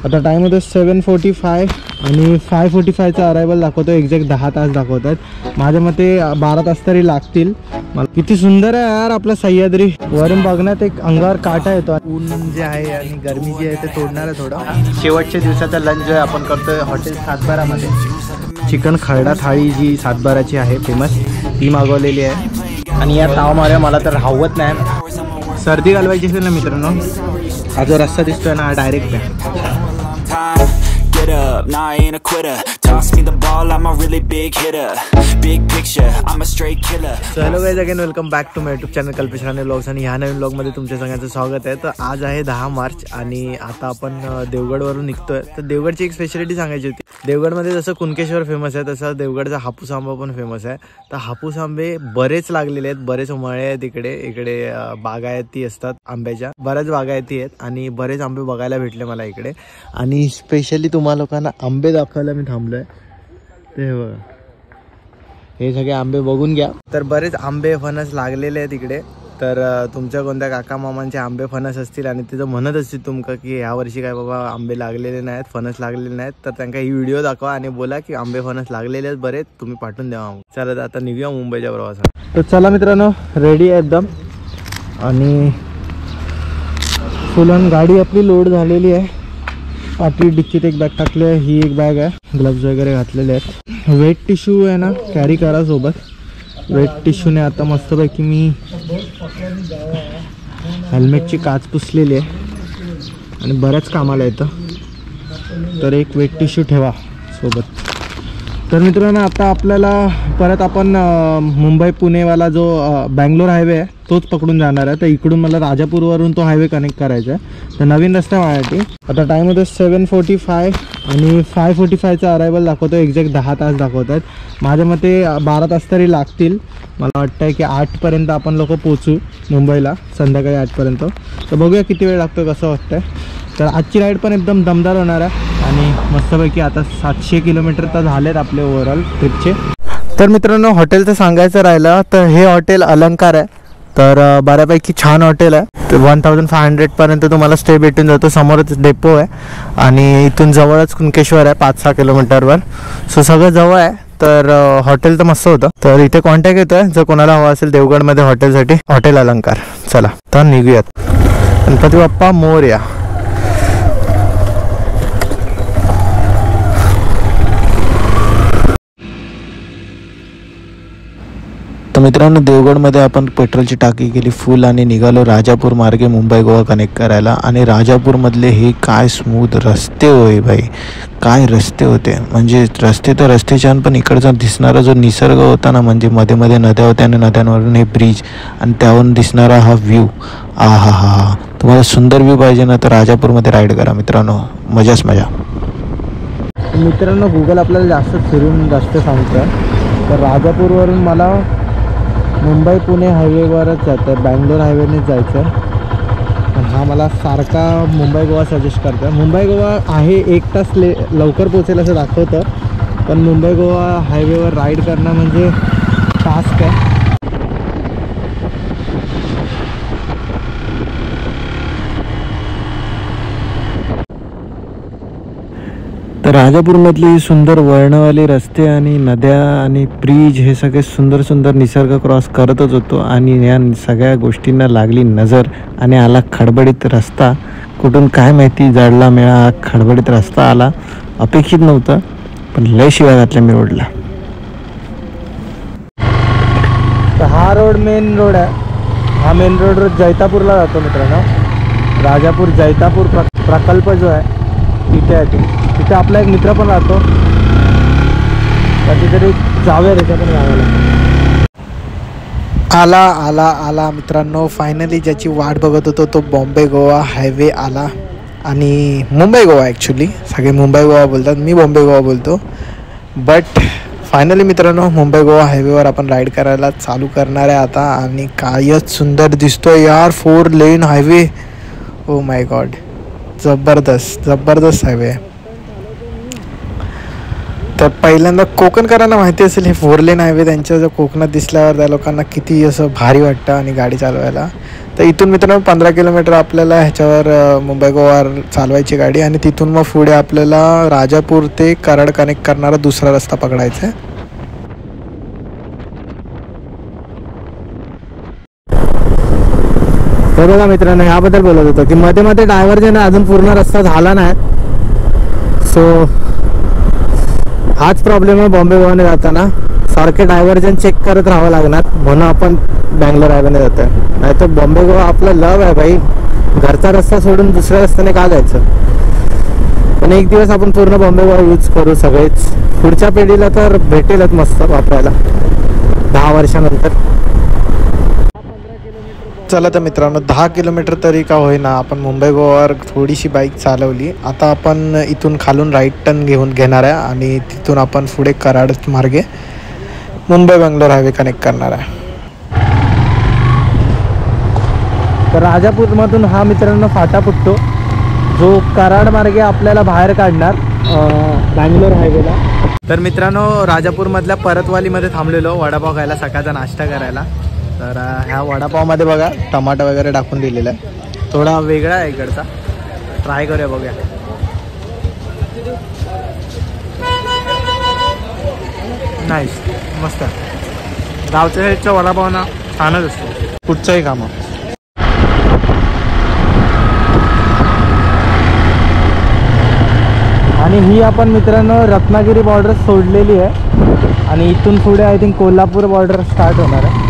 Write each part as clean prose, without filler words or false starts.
आता टाइम होतो 7:45 आणि 5:45चा अरायवल दाखवतो. एक्झॅक्ट 10 तास दाखवत आहेत. माझ्या मते 12 तास तरी लागतील. मला किती सुंदर आहे यार आपला सह्याद्री. वरून बघण्यात एक अंगावर काटा येतो. ऊन जे आहे आणि गरमी जी आहे ते तोडणार आहे थोडं. शेवटच्या दिवसाचा लंच जो आहे आपण करतोय हॉटेल सातबारामध्ये. चिकन खरडा थाळी जी सातबाराची आहे फेमस ती मागवलेली आहे. आणि या तावमाऱ्या मला तर राहवत नाही. सर्दी घालवायची असेल ना मित्रांनो, हा जो रस्ता दिसतोय ना हा डायरेक्ट आहे. Get up, nah I ain't a quitter. Toss me the ball, I'm a really big hitter. Big picture, I'm a straight killer. So hello guys, again welcome back to my YouTube channel Kalpesh Rane vlogs. आणि ह्या नवीन व्लॉगमध्ये तुमच्या सगळ्यांचं स्वागत आहे. तर आज आहे 10 मार्च आणि आता आपण देवगडवरून निघतोय. तर देवगडची एक स्पेशालिटी सांगायची होती. देवगडमध्ये जसं कुणकेश्वर फेमस आहे तसं देवगडचा हापूस आंबा पण फेमस आहे. तर हापूस आंबे बरेच लागलेले आहेत, बरेच मळे आहेत इकडे बागायती असतात आंब्याच्या, बऱ्याच बागायती आहेत आणि बरेच आंबे बघायला भेटले मला इकडे. आणि स्पेशली तुम्हाला लोकांना आंबे दाखवायला मी थांबलोय. ते बघा, हे सगळे आंबे बघून घ्या. तर बरेच आंबे फणस लागलेले आहेत इकडे. तर तुमच्या कोणत्या काका मामांचे आंबे फणस असतील आणि तिथं म्हणत असतील तुमका की ह्या वर्षी काय बाबा आंबे लागलेले नाहीत, फणस लागलेले नाहीत, तर त्यांना ही व्हिडिओ दाखवा आणि बोला की आंबे फणस लागलेले आहेत बरेच, तुम्ही पाठवून द्या. चला आता निघूया मुंबईच्या प्रवासात. तर चला मित्रांनो, रेडी आहे एकदम आणि फुलन गाडी आपली लोड झालेली आहे. आपली डिक्कीत एक बॅग टाकली आहे, ही एक बॅग आहे, ग्लव्ज वगैरे घातलेले आहेत. वेट टिश्यू आहे ना कॅरी करा सोबत. वेट टिश्यूने आता मस्तपैकी मी हेल्मेटची काच पुसलेली आहे आणि बऱ्याच कामाला येतं, तर एक वेट टिश्यू ठेवा सोबत. तर मित्रांनो आता आपल्याला परत आपण मुंबई पुणेवाला जो बँगलोर हायवे आहे तोच पकडून जाणार आहे. तर इकडून मला राजापूरवरून तो हायवे कनेक्ट करायचा आहे. तर नवीन रस्ता माझ्यासाठी. आता टाइम होतो 7:45 आणि 5:45चा अरायवल दाखवतो. एक्झॅक्ट 10 तास दाखवत आहेत. माझ्या मते 12 तास तरी लागतील. मला वाटतं की 8पर्यंत आपण लोक पोचू मुंबईला, संध्याकाळी 8पर्यंत. तर बघूया किती वेळ लागतो, कसं वाटतंय. तर आजची राईड पण एकदम दमदार होणार आहे आणि मस्तपैकी आता 700 किलोमीटर तर झालेत आपले ओव्हरऑल ट्रिपचे. तर मित्रांनो हॉटेलचं सांगायचं राहिलं तर हे हॉटेल अलंकार आहे. तर बऱ्यापैकी छान हॉटेल आहे. तर 1500पर्यंत तुम्हाला स्टे भेटून जातो. समोरच डेपो आहे आणि इथून जवळच कुणकेश्वर आहे 5-6 किलोमीटरवर. सो सगळं जवळ आहे. तर हॉटेल तर मस्त होतं. तर इथे कॉन्टॅक्ट येतोय जर कोणाला हवं असेल देवगडमध्ये हॉटेलसाठी, हॉटेल अलंकार. चला तर निघूयात. गणपती बाप्पा मोरया. तर मित्रांनो देवगडमध्ये आपण पेट्रोलची टाकी केली फुल आणि निघालो राजापूर मार्गे मुंबई गोवा कनेक्ट करायला. आणि राजापूरमधले हे काय स्मूथ रस्ते होय भाई, काय रस्ते होते. म्हणजे रस्ते तर रस्ते छान, पण इकडचा दिसणारा जो निसर्ग होता ना, म्हणजे मध्ये मध्ये नद्या होत्या आणि नद्यांवरून हे ब्रिज आणि त्यावरून दिसणारा हा व्ह्यू, आ हा हा हा. तुम्हाला सुंदर व्ह्यू पाहिजे ना तर राजापूरमध्ये राईड करा मित्रांनो, मजाच मजा. मित्रांनो गुगल आपल्याला जास्त फिरून जास्त सांगतं. तर राजापूरवरून मला मुंबई पुणे हायवेवरच जातं आहे, बँगलोर हायवेनेच जायचं आहे. पण हा मला सारखा मुंबई गोवा सजेस्ट करतो. मुंबई गोवा आहे 1 तास लवकर पोचेल असं दाखवतं, पण मुंबई गोवा हायवेवर राईड करणं म्हणजे टास्क आहे. तर राजापूरमधली सुंदर वळणवाले रस्ते आणि नद्या आणि ब्रिज हे सगळे सुंदर सुंदर निसर्ग क्रॉस करतच होतो. आणि या सगळ्या गोष्टींना लागली नजर आणि आला खडबडीत रस्ता. कुठून काय माहिती जडला मेळा हा खडबडीत रस्ता आला. अपेक्षित नव्हतं, पण लय शिवाय घातल्या मी रोडला. तर हा रोड मेन रोड आहे. हा मेन रोड जैतापूरला जातो मित्रांनो. राजापूर जैतापूर प्रकल्प जो आहे तिथे आहे. तिथे आपला एक मित्र पण राहतो. कधीतरी जाऊया त्याच्या पण गावाला. आला आला आला मित्रांनो, फायनली ज्याची वाट बघत होतो तो बॉम्बे गोवा हायवे आला. आणि मुंबई गोवा, ॲक्च्युली सगळे मुंबई गोवा बोलतात, मी बॉम्बे गोवा बोलतो. बट फायनली मित्रांनो मुंबई गोवा हायवेवर आपण राईड करायला चालू करणार आहे आता. आणि कायच सुंदर दिसतोय यार, 4 लेन हायवे. ओ माय गॉड, जबरदस्त जबरदस्त हायवे आहे. तर पहिल्यांदा कोकणकरांना माहिती असेल हे 4 लेन हायवे त्यांच्या जर कोकणात दिसल्यावर त्या लोकांना किती असं भारी वाटतं आणि गाडी चालवायला. तर इथून मित्रांनो 15 किलोमीटर आपल्याला ह्याच्यावर मुंबई गोवा चालवायची गाडी आणि तिथून मग पुढे आपल्याला राजापूर ते कराड कनेक्ट करणारा दुसरा रस्ता पकडायचा आहे. तर बघा मित्रांनो ह्याबद्दल बोलत होतो की मध्ये मध्ये डायव्हर्जन अजून पूर्ण रस्ता झाला नाही. सो हाच प्रॉब्लेम आहे बॉम्बे गोवाने जाताना, सारखे डायव्हर्जन चेक करत राहावं लागणार म्हणून आपण बँगलोर हायवेने जातोय. नाही तर बॉम्बे गोवा आपला लव आहे भाई, घरचा रस्ता सोडून दुसऱ्या रस्त्याने का जायचं. पण एक दिवस आपण पूर्ण बॉम्बे गोवा यूज करू सगळेच, पुढच्या पिढीला तर भेटेलच मस्त वापरायला 10 वर्षानंतर. चला तर मित्रांनो 10 किलोमीटर तरी का होईना आपण मुंबई गोवावर थोडीशी बाईक चालवली. आता आपण इथून खालून राईट टर्न घेणार आहे आणि तिथून आपण पुढे कराड मार्गे मुंबई बंगलोर हायवे कनेक्ट करणार आहे. तर राजापूरमधून हा मित्रांनो फाटा फुटतो जो कराड मार्गे आपल्याला बाहेर काढणार बँगलोर हायवेला. तर मित्रांनो राजापूरमधल्या परतवालीमध्ये थांबलेलो वडापाव खायला, सकाळचा नाश्ता करायला. तर ह्या वडापावमध्ये बघा टमाटर वगैरे टाकून दिलेला आहे, थोडा वेगळा आहे इकडचा, ट्राय करूया बघूया. नाईस, मस्त गावच्या साईडचा वडापाव ना छानच असतो कुठचंही कामं. आणि ही आपण मित्रांनो रत्नागिरी बॉर्डर सोडलेली आहे आणि इथून पुढे I think Kolhapur border start होणार आहे.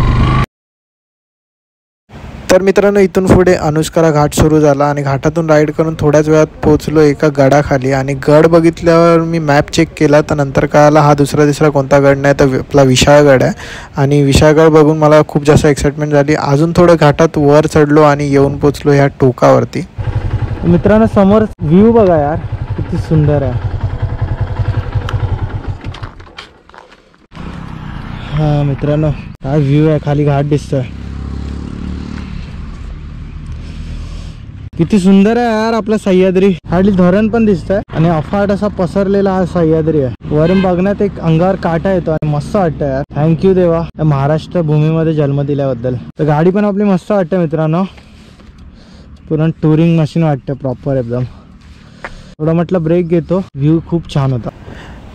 तर मित्रांनो इथून पुढे अनुष्करा घाट सुरू झाला आणि घाटातून राईड करून थोड्याच वेळात पोहोचलो एका गडाखाली. आणि गड बघितल्यावर मी मॅप चेक केला तर नंतर कळाला हा दुसरा कोणता गड नाही तर आपला विशाळगड आहे. आणि विशाळगड बघून मला खूप जास्त एक्साइटमेंट झाली. अजून थोडं घाटात वर चढलो आणि येऊन पोचलो ह्या टोकावरती. मित्रांनो समोर व्ह्यू बघा यार किती सुंदर आहे. हा मित्रांनो हा व्ह्यू आहे, खाली घाट दिसतोय, किती सुंदर आहे यार आपला सह्याद्री. खाली धरण पण दिसतंय आणि अफाट असा पसरलेला हा सह्याद्री आहे. वरून बघण्यात एक अंगावर काटा येतो आणि मस्त वाटतं यार. थँक्यू देवा महाराष्ट्र भूमीमध्ये जन्म दिल्याबद्दल. तर गाडी पण आपली मस्त वाटते मित्रांनो, पूर्ण टुरिंग मशीन वाटतं प्रॉपर एकदम. थोडं म्हटलं ब्रेक घेतो, व्ह्यू खूप छान होता.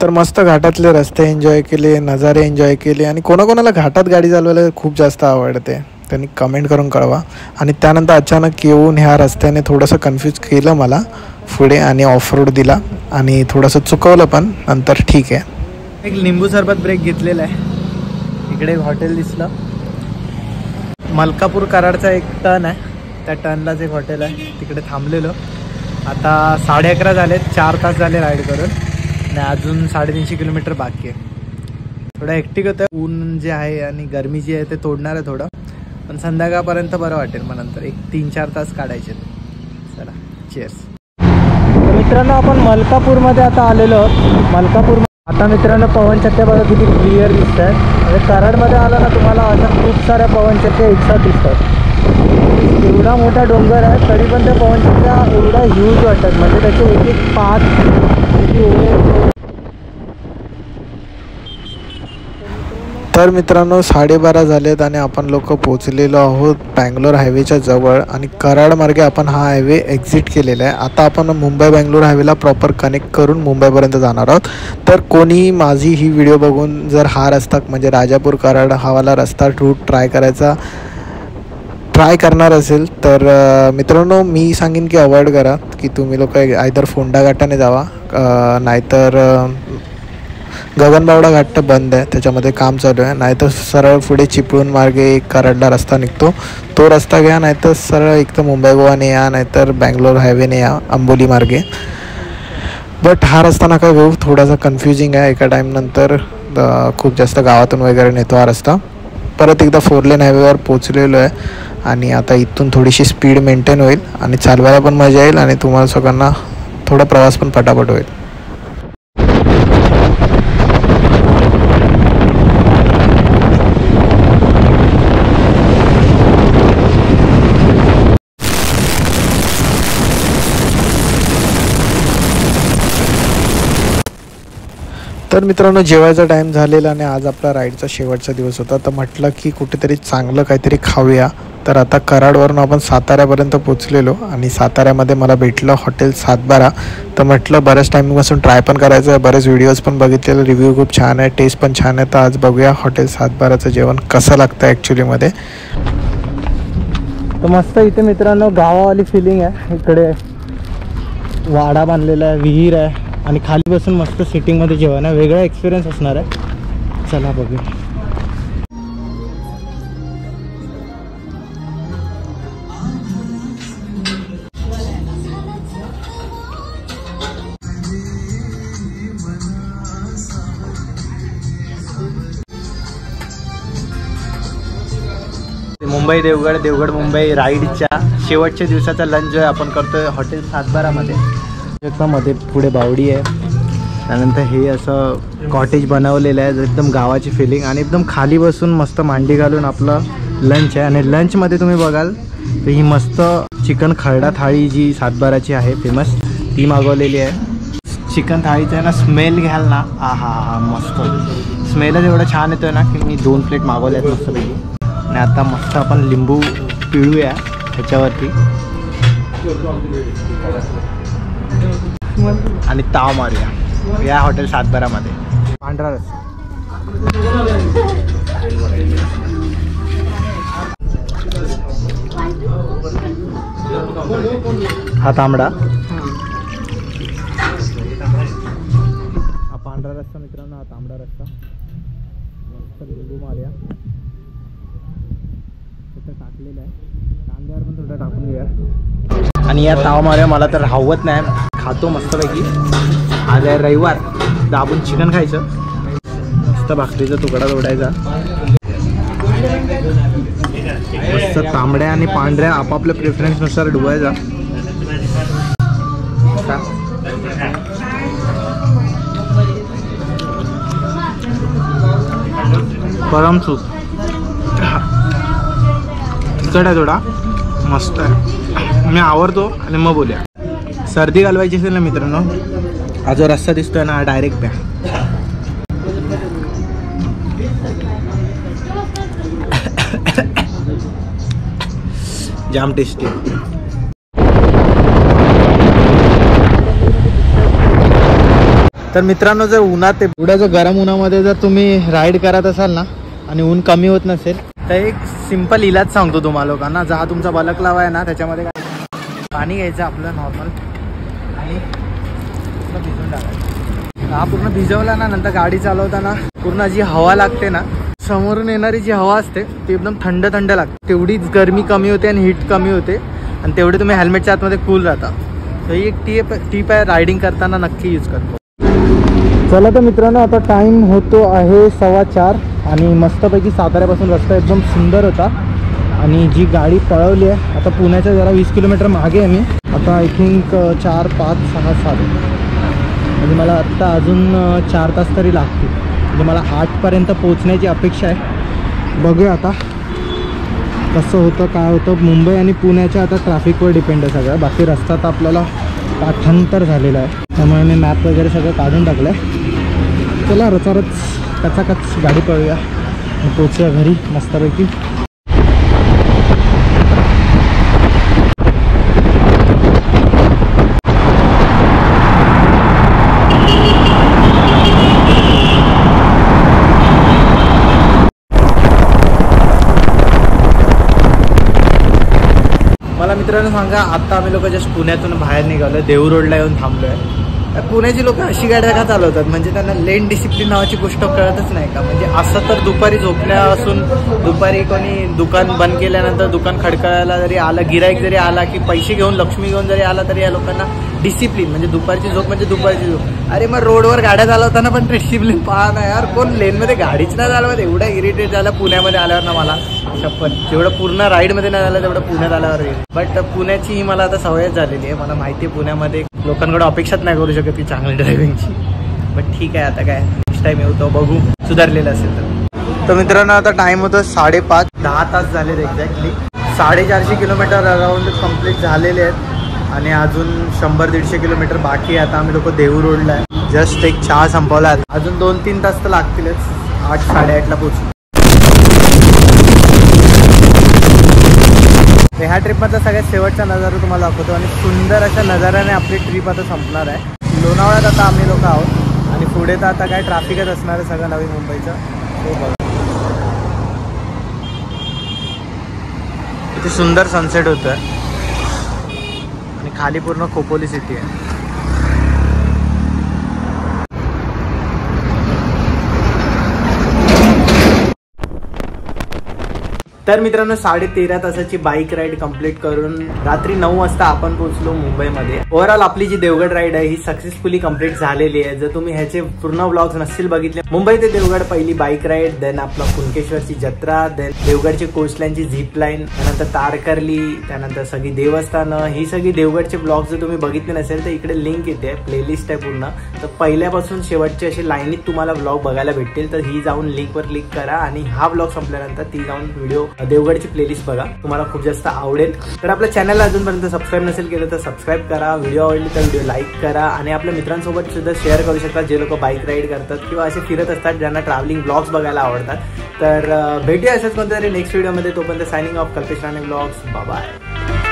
तर मस्त घाटातले रस्ते एन्जॉय केले, नजारे एन्जॉय केले. आणि कोणाकोणाला घाटात गाडी चालवायला खूप जास्त आवडते त्यांनी कमेंट करून कळवा. आणि त्यानंतर अचानक येऊन ह्या रस्त्याने थोडंसं कन्फ्यूज केलं मला पुढे आणि ऑफ रोड दिला आणि थोडंसं चुकवलं पण नंतर ठीक आहे. एक लिंबू सरबत ब्रेक घेतलेला आहे. इकडे एक हॉटेल दिसलं, मलकापूर कराडचा एक टर्न आहे, त्या टर्नलाच एक हॉटेल आहे, तिकडे थांबलेलो. आता 11:30 झालेत, 4 तास झाले राईड करून आणि अजून 350 किलोमीटर बाकी आहे. थोडं हेक्टिक होतं, ऊन जे आहे आणि गरमी जी आहे ते तोडणार आहे थोडं, पण संध्याकाळपर्यंत बरं वाटेल. मग नंतर एक 3-4 तास काढायचे. चला चीअर्स. मित्रांनो आपण मलकापूरमध्ये आता आलेलो. मलकापूर आता मित्रांनो पवनचक्क्या बघा किती क्लिअर दिसत आहेत. म्हणजे कराडमध्ये आला ना तुम्हाला अशा खूप साऱ्या पवनचक्क्या एकसाथ दिसतात. एवढा मोठा डोंगर आहे तरी पण त्या पवनचक्क्या एवढा ह्यूज वाटतात, म्हणजे त्याचे एक एक पाच तर मित्रांनो 12:30 झालेत आणि आपण लोक पोचलेलो आहोत बँगलोर हायवेच्या जवळ. आणि कराड मार्गे आपण हा हायवे एक्झिट केलेला आहे. आता आपण मुंबई बँगलोर हायवेला प्रॉपर कनेक्ट करून मुंबईपर्यंत जाणार आहोत. तर कोणी माझी ही व्हिडिओ बघून जर हा रस्ता म्हणजे राजापूर कराड हावाला रस्ता रूट ट्राय करणार असेल तर मित्रांनो मी सांगेन की अवॉइड करा, की तुम्ही लोक आयदर फोंडा घाटाने जावा, नाहीतर गगनबावडा घाट तर बंद आहे, त्याच्यामध्ये काम चालू आहे. नाहीतर सरळ पुढे चिपळूण मार्गे कराडला रस्ता निघतो, तो रस्ता घ्या. नाहीतर सरळ एक तर मुंबई गोवाने या, नाहीतर बँगलोर हायवेने या आंबोली मार्गे. बट हा रस्ता नका घेऊ, थोडासा कन्फ्युजिंग आहे. एका टाईमनंतर खूप जास्त गावातून वगैरे नेतो हा रस्ता. परत एकदा 4 लेन हायवेवर पोचलेलो आहे आणि आता इथून थोडीशी स्पीड मेंटेन होईल आणि चालवायला पण मजा येईल आणि तुम्हाला सगळ्यांना थोडा प्रवास पण पटापट होईल. तर मित्रांनो जेवायचा टाईम झालेला आणि आज आपला राईडचा शेवटचा दिवस होता, तर म्हटलं की कुठेतरी चांगलं काहीतरी खाऊया. तर आता कराडवरून आपण साताऱ्यापर्यंत पोचलेलो आणि साताऱ्यामध्ये मला भेटलं हॉटेल सातबारा. तर म्हटलं बऱ्याच टाईमपासून ट्राय पण करायचं आहे, बरेच व्हिडिओज पण बघितलेले, रिव्ह्यू खूप छान आहे, टेस्ट पण छान आहे. तर आज बघूया हॉटेल सातबाराचं जेवण कसं लागतं ॲक्च्युलीमध्ये. तर मस्त इथे मित्रांनो गावावाली फिलिंग आहे. इकडे वाडा बांधलेला आहे, विहीर आहे आणि खाली बसून मस्त सिटिंगमध्ये जेवण आहे. वेगळा एक्सपिरियन्स असणार आहे. चला बघूया. मुंबई देवगड मुंबई राईडच्या शेवटच्या दिवसाचा लंच जो आहे आपण करतोय हॉटेल सातबारामध्ये. मध्ये पुढे बावडी आहे, त्यानंतर हे असं कॉटेज बनवलेलं आहे, एकदम गावाची फिलिंग आणि एकदम खाली बसून मस्त मांडी घालून आपलं लंच आहे. आणि लंचमध्ये तुम्ही बघाल तर ही मस्त चिकन खरडा थाळी जी सातबाराची आहे फेमस ती मागवलेली आहे. चिकन थाळीचं आहे ना, स्मेल घ्याल ना, हा मस्त स्मेलच एवढं छान येतोय ना की मी 2 प्लेट मागवल्या आहेत मस्तपैकी. आणि आता मस्त आपण लिंबू पिळूया ह्याच्यावरती आणि ताव मारूया या हॉटेल सातबारामध्ये. पांढरा रस्सा, हा तांबडा, हा पांढरा रस्सा मित्रांनो, हा तांबडा रस्सा. मस्त लिंबू मारूया, टाकलेलं आहे, कांद्यावर पण थोडं टाकून घेऊया आणि या ताव मारूया. मला तर राहवत नाही, खातो मस्तपैकी. आज आहे रविवार, दाबून चिकन खायचं, मस्त भाकरीचा तुकडा तोडायचा. मस्त तांबड्या आणि पांढऱ्या आपापल्या प्रेफरन्सनुसार डुबायचा. गरम सूप तिखट आहे, थोडा मस्त आहे, मी आवडतो. आणि मग बोलूया, सर्दी घालवायची असेल ना मित्रांनो, हा जो रस्सा दिसतोय ना, हा डायरेक्ट प्या. जाम टेस्टी. तर मित्रांनो जर उन्हात एवढ्या जर गरम उन्हामध्ये जर तुम्ही राईड करत असाल ना आणि ऊन कमी होत नसेल तर एक सिंपल इलाज सांगतो तुम्हा लोकांना. जहा तुमचा बलकलावा आहे ना, त्याच्यामध्ये पाणी घ्यायचं आपलं नॉर्मल आणि पूर्ण भिजवून टाकायचं. हा पूर्ण भिजवला ना, नंतर गाडी चालवताना पूर्ण जी हवा लागते ना, समोरून येणारी जी हवा असते ती एकदम थंड थंड लागते. तेवढीच गरमी कमी होते आणि हीट कमी होते आणि तेवढे तुम्ही हेल्मेटच्या आतमध्ये कूल राहता. तर ही एक टीप आहे, रायडिंग करताना नक्की यूज करतो. चला तर मित्रांनो आता टाईम होतो आहे 4:15 आणि मस्तपैकी साताऱ्यापासून रस्ता एकदम सुंदर होता. आणि जी गाडी पळवली आहे आता पुण्याच्या जरा 20 किलोमीटर मागे आहे मी. आता आय थिंक 4, 5, 6, 7 म्हणजे मला आत्ता अजून 4 तास तरी लागतील. म्हणजे मला 8पर्यंत पोचण्याची अपेक्षा आहे. बघूया आता कसं होतं काय होतं. मुंबई आणि पुण्याच्या आता ट्रॅफिकवर डिपेंड आहे सगळं. बाकी रस्ता तर आपल्याला पाठांतर झालेला आहे, त्यामुळे मी मॅप वगैरे सगळं काढून टाकलं आहे. चला रचारच कचाकच गाडी पळूया, पोचूया घरी मस्तपैकी. मला मित्रांनो सांगा, आत्ता आम्ही लोक जस्ट पुण्यातून बाहेर निघालो, देहू रोडला येऊन थांबलो आहे. पुण्याची लोक अशी गाड्या का चालवतात म्हणजे त्यांना लेन डिसिप्लिन नावाची गोष्ट कळतच नाही का. म्हणजे असं तर दुपारी झोपण्या असून दुपारी कोणी दुकान बंद केल्यानंतर दुकान खडखडायला जरी आला, गिराईक जरी आला की पैसे घेऊन लक्ष्मी घेऊन जरी आला तरी या लोकांना डिसिप्लिन म्हणजे दुपारची झोप म्हणजे दुपारची झोप. अरे मग रोडवर गाड्या चालवताना पण डिसिप्लिन पहा ना यार. कोण लेनमध्ये गाडीच नाही चालवत. एवढा इरिटेट झाला पुण्यामध्ये आल्यावर ना मला, शपथ. जेवढं पूर्ण राईडमध्ये नाही झालं तेवढं पुण्यात आल्यावर येईल. बट पुण्याची ही मला आता सवयच झालेली आहे. मला माहिती आहे पुण्यामध्ये लोकांकडे अपेक्षाच नाही करू शकत की चांगली ड्रायव्हिंगची. बट ठीक आहे, आता काय नेक्स्ट टाइम येऊ तो बघू सुधारलेलं असेल तर. मित्रांनो आता टाइम होतं 5:30, 10 तास झालेत एक्झॅक्टली. 450 किलोमीटर अराउंड कंप्लीट झालेले आहेत आणि अजून 100-150 किलोमीटर बाकी आहे. आता आम्ही लोक देहू रोडला आहे. जस्ट एक चहा संपवला. अजून 2-3 तास तर लागतीलच. 8-8:30ला पोहोचू. ह्या ट्रिपमधला सगळ्यात शेवटचा नजारा तुम्हाला दाखवतो आणि सुंदर अशा नजाऱ्याने आपली ट्रिप आता संपणार आहे. लोणावळ्यात आता आम्ही लोक आहोत आणि पुढे तर आता काय ट्रॅफिकच असणार आहे सगळं नवी मुंबईचं. हो बघा किती सुंदर सनसेट होतोय आणि खाली पूर्ण खोपोली सिटी आहे. तर मित्रांनो 13.5 तासाची बाईक राईड कंप्लीट करून रात्री 9 वाजता आपण पोहोचलो मुंबईमध्ये. ओव्हरऑल आपली जी देवगड राईड आहे ही सक्सेसफुली कंप्लीट झालेली आहे. जर तुम्ही ह्याचे पूर्ण व्लॉग्स नसतील बघितले, मुंबई ते देवगड पहिली बाईक राईड, देन आपला कुणकेश्वरची जत्रा, देन देवगडची कोस्टलाईनची झीप लाईन, त्यानंतर तारकर्ली, त्यानंतर सगळी देवस्थानं, ही सगळी देवगडचे ब्लॉग्स जर तुम्ही बघितले नसेल तर इकडे लिंक येते, प्लेलिस्ट आहे पूर्ण. तर पहिल्यापासून शेवटचे असे लाईनीत तुम्हाला ब्लॉग बघायला भेटतील. तर ही जाऊन लिंकवर क्लिक करा आणि हा ब्लॉग संपल्यानंतर ती जाऊन व्हिडिओ देवगडची प्लेलिस्ट बघा, तुम्हाला खूप जास्त आवडेल. तर आपल्या चॅनलला अजूनपर्यंत सबस्क्राईब नसेल केलं तर सबस्क्राईब करा. व्हिडिओ आवडली तर व्हिडिओ लाईक करा आणि आपल्या मित्रांसोबत सुद्धा शेअर करू शकता जे लोक बाईक राईड करतात किंवा असे फिरत असतात ज्यांना ट्रॅव्हलिंग ब्लॉग्स बघायला आवडतात. तर भेटूया अशाच कोणत्या तरी नेक्स्ट व्हिडिओमध्ये. तोपर्यंत signing off, Kalpesh Rane blogs. Bye bye.